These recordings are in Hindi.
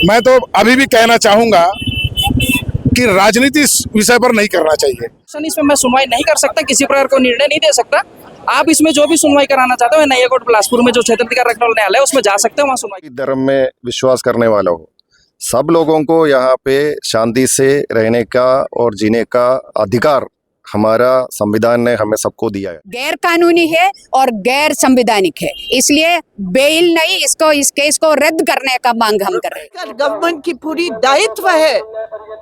मैं तो अभी भी कहना चाहूंगा कि राजनीति इस विषय पर नहीं करना चाहिए। इसमें मैं सुनवाई नहीं कर सकता, किसी प्रकार को निर्णय नहीं दे सकता। आप इसमें जो भी सुनवाई कराना चाहते हो, नया कोर्ट बिलासपुर में जो क्षेत्राधिकार रखने वाला न्यायालय है उसमें जा सकते हो, वहाँ सुनवाई। धर्म में विश्वास करने वाला हो, सब लोगों को यहाँ पे शांति से रहने का और जीने का अधिकार हमारा संविधान ने हमें सबको दिया है। गैर कानूनी है और गैर संवैधानिक है, इसलिए बेल नहीं, इसको इस केस को रद्द करने का मांग हम कर रहे हैं। गवर्नमेंट की पूरी दायित्व है,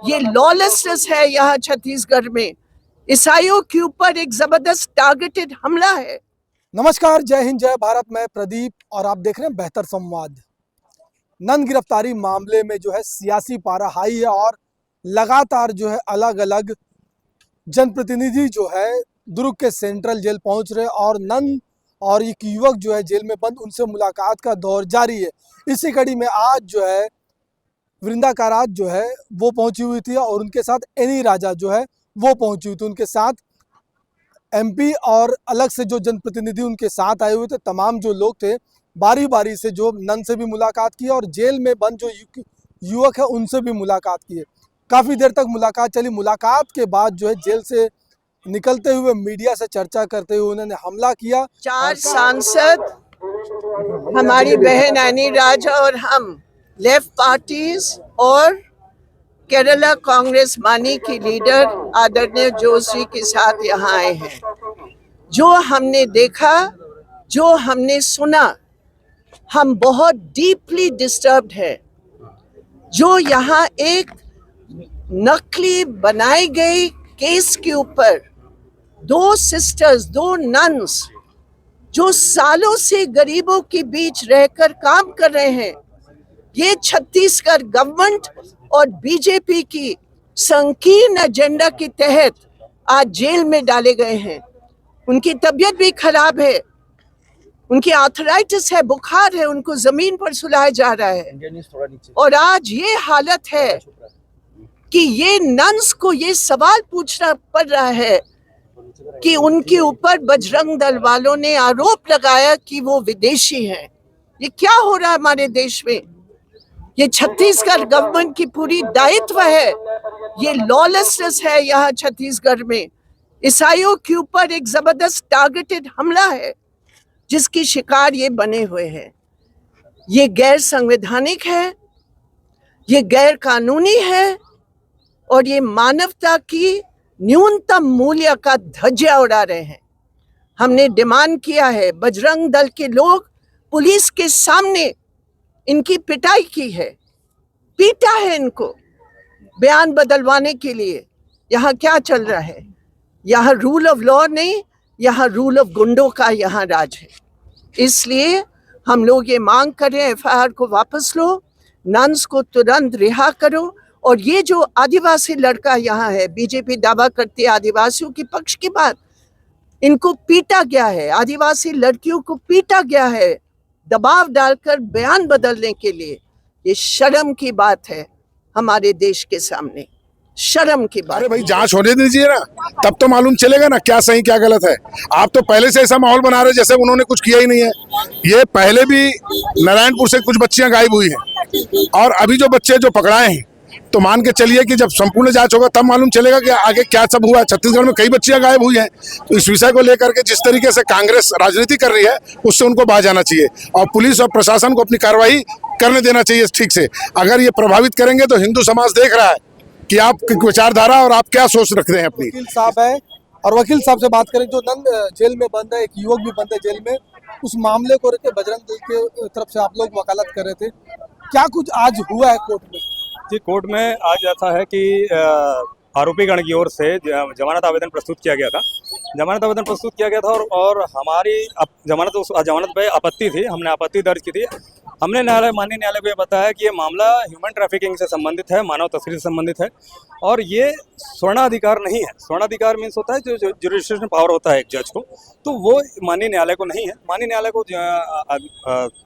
ये लॉलेसनेस है यहाँ छत्तीसगढ़ में, ईसाइयों के ऊपर एक जबरदस्त टारगेटेड हमला है। नमस्कार, जय हिंद, जय भारत। मैं प्रदीप और आप देख रहे हैं बेहतर संवाद। नन गिरफ्तारी मामले में जो है सियासी पारा हाई है और लगातार जो है अलग अलग जनप्रतिनिधि जो है दुर्ग के सेंट्रल जेल पहुंच रहे और नन और एक युवक जो है जेल में बंद, उनसे मुलाकात का दौर जारी है। इसी कड़ी में आज जो है वृंदा कारात जो है वो पहुंची हुई थी और उनके साथ एनी राजा जो है वो पहुंची हुई थी। उनके साथ एमपी और अलग से जो जनप्रतिनिधि उनके साथ आए हुए थे, तमाम जो लोग थे, बारी बारी से जो नन से भी मुलाकात की और जेल में बंद जो युवक है उनसे भी मुलाकात की है। काफ़ी देर तक मुलाकात चली। मुलाकात के बाद जो है जेल से निकलते हुए मीडिया से चर्चा करते हुए उन्होंने हमला किया। 4 सांसद, हमारी बहन एनी राजा और हम लेफ्ट पार्टीज और केरला कांग्रेस मानी की लीडर आदरणीय जोशी के साथ यहाँ आए हैं। जो हमने देखा, जो हमने सुना, हम बहुत डीपली डिस्टर्ब्ड है। जो यहाँ एक नकली बनाई गई केस के ऊपर 2 सिस्टर्स, 2 नन्स जो सालों से गरीबों के बीच रहकर काम कर रहे हैं, ये छत्तीसगढ़ गवर्नमेंट और बीजेपी की संकीर्ण एजेंडा के तहत आज जेल में डाले गए हैं। उनकी तबीयत भी खराब है, उनकी आर्थराइटिस है, बुखार है, उनको जमीन पर सुलाया जा रहा है। और आज ये हालत है कि ये नन्स को ये सवाल पूछना पड़ रहा है कि उनके ऊपर बजरंग दल वालों ने आरोप लगाया कि वो विदेशी हैं। ये क्या हो रहा है हमारे देश में? ये छत्तीसगढ़ गवर्नमेंट की पूरी दायित्व है, ये लॉलेसनेस है यहाँ छत्तीसगढ़ में। ईसाइयों के ऊपर एक जबरदस्त टारगेटेड हमला है जिसकी शिकार ये बने हुए हैं। ये गैर संवैधानिक है, ये गैर कानूनी है और ये मानवता की न्यूनतम मूल्य का धज्जिया उड़ा रहे हैं। हमने डिमांड किया है, बजरंग दल के लोग पुलिस के सामने इनकी पिटाई की है, पीटा है इनको बयान बदलवाने के लिए। यहाँ क्या चल रहा है? यहाँ रूल ऑफ लॉ नहीं, यहाँ रूल ऑफ गुंडों का यहाँ राज है। इसलिए हम लोग ये मांग कर रहे हैं, एफआईआर को वापस लो, नन्स को तुरंत रिहा करो। और ये जो आदिवासी लड़का यहाँ है, बीजेपी दावा करती है आदिवासियों के पक्ष की बात, इनको पीटा गया है, आदिवासी लड़कियों को पीटा गया है दबाव डालकर बयान बदलने के लिए। ये शर्म की बात है हमारे देश के सामने, शर्म की बात। अरे भाई, जांच होने दीजिए ना, तब तो मालूम चलेगा ना क्या सही क्या गलत है। आप तो पहले से ऐसा माहौल बना रहे जैसे उन्होंने कुछ किया ही नहीं है। ये पहले भी नारायणपुर से कुछ बच्चियां गायब हुई हैं और अभी जो बच्चे जो पकड़ाए हैं, तो मान के चलिए कि जब संपूर्ण जांच होगा तब मालूम चलेगा कि आगे क्या सब हुआ। छत्तीसगढ़ में कई बच्चियां गायब हुई हैं, तो इस विषय को लेकर के जिस तरीके से कांग्रेस राजनीति कर रही है उससे उनको बाहर जाना चाहिए और पुलिस और प्रशासन को अपनी कार्रवाई करने देना चाहिए ठीक से। अगर ये प्रभावित करेंगे तो हिंदू समाज देख रहा है कि आप विचारधारा और आप क्या सोच रखते हैं अपनी। वकील साहब है और वकील साहब से बात करें। जो नन जेल में बंद है, एक युवक भी बंद है जेल में, उस मामले को लेकर बजरंग दल के तरफ से आप लोग वकालत कर रहे थे, क्या कुछ आज हुआ है कोर्ट में? जी, कोर्ट में आज ऐसा है कि आरोपीगण की ओर से जमानत आवेदन प्रस्तुत किया गया था। जमानत आवेदन प्रस्तुत किया गया था और हमारी जमानत पे आपत्ति थी, हमने आपत्ति दर्ज की थी। हमने माननीय न्यायालय को ये बताया कि ये मामला ह्यूमन ट्रैफिकिंग से संबंधित है, मानव तस्करी से संबंधित है और ये स्वर्णाधिकार नहीं है। स्वर्णाधिकार मीन्स होता है जो जुडिशियल पावर होता है एक जज को, तो वो माननीय न्यायालय को नहीं है। माननीय न्यायालय को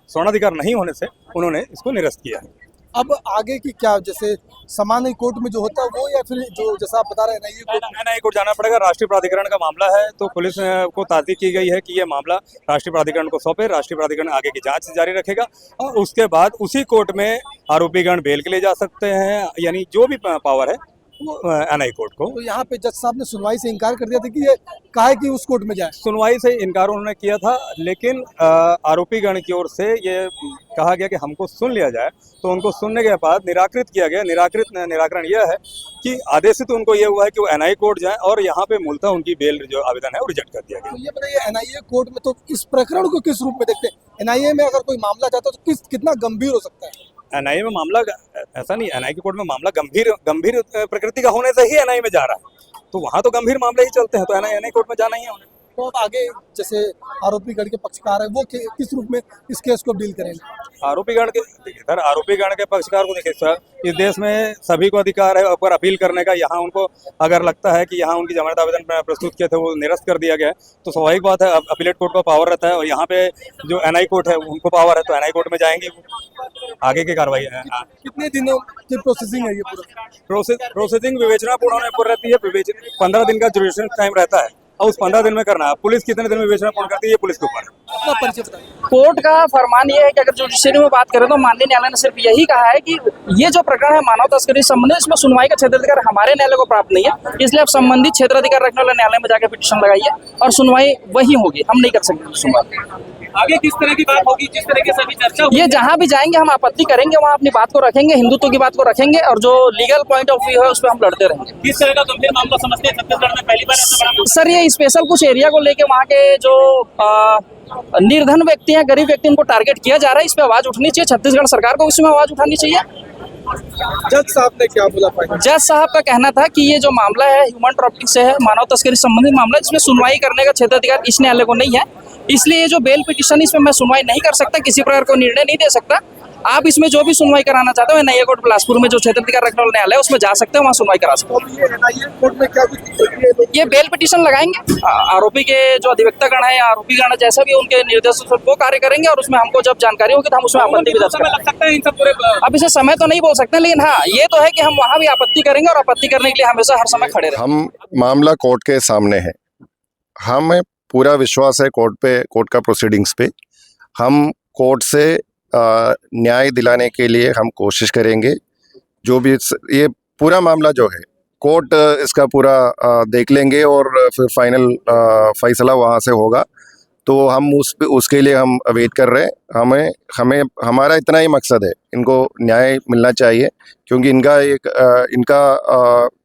स्वर्णाधिकार नहीं होने से उन्होंने इसको निरस्त किया है। अब आगे की क्या, जैसे सामान्य कोर्ट में जो होता है वो, या फिर जो जैसा आप बता रहे हैं ना, ये एनआईए कोर्ट जाना पड़ेगा। राष्ट्रीय प्राधिकरण का मामला है तो पुलिस को ताकीद की गई है कि ये मामला राष्ट्रीय प्राधिकरण को सौंपे। राष्ट्रीय प्राधिकरण आगे की जांच जारी रखेगा और उसके बाद उसी कोर्ट में आरोपीगण बेल के लिए जा सकते हैं, यानी जो भी पावर है वो एनआईए कोर्ट को। तो यहाँ पे जज साहब ने सुनवाई से इनकार कर दिया था कि ये काहे कि उस कोर्ट में जाए। सुनवाई से इनकार उन्होंने किया था, लेकिन आरोपीगण की ओर से ये कहा गया कि हमको सुन लिया जाए, तो उनको सुनने के बाद निराकृत किया गया। निराकरण यह है कि आदेशित उनको ये हुआ है कि वो एनआईए कोर्ट जाएं और यहाँ पे मूलतः उनकी बेल जो आवेदन है वो रिजेक्ट कर दिया गया। तो ये बताइए, एनआईए कोर्ट में तो इस प्रकरण को किस रूप में देखते हैं? एनआईए में अगर कोई मामला जाता है तो कितना गंभीर हो सकता है? एनआईए में मामला ऐसा नहीं, एनआईए के कोर्ट में मामला गंभीर प्रकृति का होने से ही एनआईए में जा रहा है, तो वहाँ तो गंभीर मामले ही चलते हैं, तो एनआईए कोर्ट में जाना ही है उन्हें। तो अब आगे जैसे आरोपीगण के पक्षकार है वो किस रूप में इस केस को डील करेंगे? आरोपीगण के पक्षकार को देखिए सर, इस देश में सभी को अधिकार है ऊपर अपील करने का। यहाँ उनको अगर लगता है कि यहाँ उनकी जमानत आवेदन प्रस्तुत किए थे वो निरस्त कर दिया गया है, तो स्वाभाविक बात है अपीलेट कोर्ट को पावर रहता है, और यहाँ पे जो एनआईए कोर्ट है उनको पावर है, तो एनआईए कोर्ट में जाएंगे आगे की कार्रवाई है। कितने दिनों की प्रोसेसिंग है ये पूरा? प्रोसेसिंग विवेचनापूर्ण होने पर रहती है, 15 दिन का ज्यूडिशियल टाइम रहता है और उस 15 दिन में करना है। पुलिस कितने दिन में विवेचना पूर्ण करती है ये पुलिस के ऊपर है। अपना परिचय बताइए। कोर्ट का फरमान ये है कि अगर जुडिशरी में बात करें तो माननीय न्यायालय ने सिर्फ यही कहा है कि ये जो प्रकरण है मानव तस्करी से संबंधित, इसमें सुनवाई का क्षेत्राधिकार हमारे न्यायालय को प्राप्त नहीं है, इसलिए आप संबंधित क्षेत्राधिकार रखने वाले न्यायालय में जाकर पिटीशन लगाइए और सुनवाई वही होगी, हम नहीं कर सकते सुनवाई। आगे किस तरह की बात होगी, जिस तरह की सभी चर्चा ये जहां भी जाएंगे हम आपत्ति करेंगे, वहां अपनी बात को रखेंगे, हिंदुत्व की बात को रखेंगे और जो लीगल पॉइंट ऑफ व्यू है उस पर हम लड़ते रहेंगे। किस तरह का गंभीर मामला समझते हैं छत्तीसगढ़ में पहली बार ऐसा बड़ा? सर ये स्पेशल कुछ एरिया को लेके वहाँ के जो निर्धन व्यक्ति हैं, गरीब व्यक्ति, उनको टारगेट किया जा रहा है, इस पे आवाज उठनी चाहिए। छत्तीसगढ़ सरकार को इसमें आवाज उठानी चाहिए। जज साहब ने क्या बोला? जज साहब का कहना था कि ये जो मामला है ह्यूमन ट्रैफिकिंग से है, मानव तस्करी संबंधित मामला, जिसमें सुनवाई करने का क्षेत्राधिकार इस न्यायालय को नहीं है, इसलिए ये जो बेल पिटीशन इसमें मैं सुनवाई नहीं कर सकता, किसी प्रकार को निर्णय नहीं दे सकता। आप इसमें जो भी सुनवाई कराना चाहते हो एनआईए कोर्ट बिलासपुर में जो क्षेत्राधिकार रखने वाला न्यायालय है उसमें जा सकते हो, वहाँ सुनवाई करा सकते हो। ये एनआईए कोर्ट में क्या कुछ ये बेल पिटीशन लगाएंगे, आरोपी के जो अधिवक्तागण है या आरोपीगण है, जैसा भी उनके निर्देश वो कार्य करेंगे और उसमें हमको जब जानकारी होगी तो हम उसमें आपत्ति भी दर्ज लग सकता है इन सब पूरे? अब इसे समय तो नहीं बोल सकते, लेकिन हाँ ये तो है कि हम वहाँ भी आपत्ति करेंगे और आपत्ति करने के लिए हमेशा हर समय खड़े रहेंगे। हम मामला कोर्ट के सामने है, हमें पूरा विश्वास है कोर्ट पे, कोर्ट का प्रोसीडिंग्स पे। हम कोर्ट से न्याय दिलाने के लिए हम कोशिश करेंगे। जो भी ये पूरा मामला जो है कोर्ट इसका पूरा देख लेंगे और फिर फाइनल फैसला वहाँ से होगा, तो हम उसके लिए हम वेट कर रहे हैं। हमें हमारा इतना ही मकसद है, इनको न्याय मिलना चाहिए, क्योंकि इनका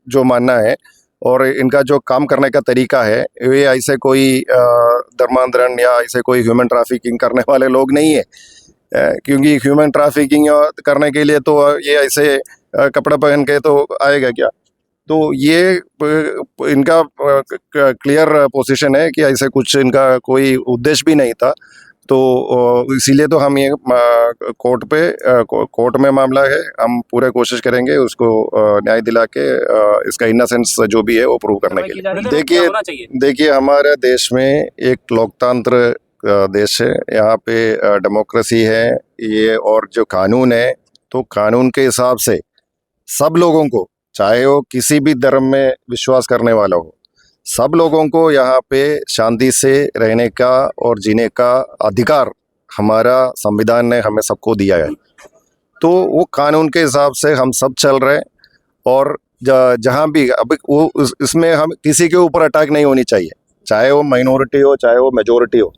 जो मानना है और इनका जो काम करने का तरीका है, वे ऐसे कोई धर्मांतरण या ऐसे कोई ह्यूमन ट्रैफिकिंग करने वाले लोग नहीं है। क्योंकि ह्यूमन ट्रैफिकिंग करने के लिए तो ये ऐसे कपड़ा पहन के तो आएगा क्या? तो ये इनका क्लियर पोजीशन है कि ऐसे कुछ इनका कोई उद्देश्य भी नहीं था, तो इसीलिए तो हम ये कोर्ट में मामला है, हम पूरे कोशिश करेंगे उसको न्याय दिला के इसका इनोसेंस जो भी है वो प्रूव करने के लिए। देखिए हमारे देश में एक लोकतंत्र देश है, यहाँ पे डेमोक्रेसी है ये, और जो कानून है तो कानून के हिसाब से सब लोगों को, चाहे वो किसी भी धर्म में विश्वास करने वाला हो, सब लोगों को यहाँ पे शांति से रहने का और जीने का अधिकार हमारा संविधान ने हमें सबको दिया है। तो वो कानून के हिसाब से हम सब चल रहे हैं, और जहाँ भी अब वो इसमें हम किसी के ऊपर अटैक नहीं होनी चाहिए, चाहे वो माइनॉरिटी हो चाहे वो मेजॉरिटी हो,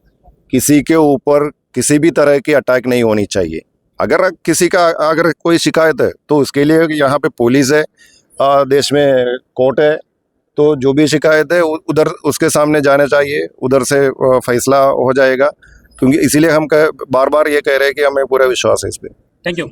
किसी के ऊपर किसी भी तरह की अटैक नहीं होनी चाहिए। अगर कोई शिकायत है तो उसके लिए यहाँ पे पुलिस है, देश में कोर्ट है, तो जो भी शिकायत है उधर उसके सामने जाना चाहिए, उधर से फैसला हो जाएगा। क्योंकि इसीलिए हम बार बार ये कह रहे हैं कि हमें पूरा विश्वास है इस पर। Thank you.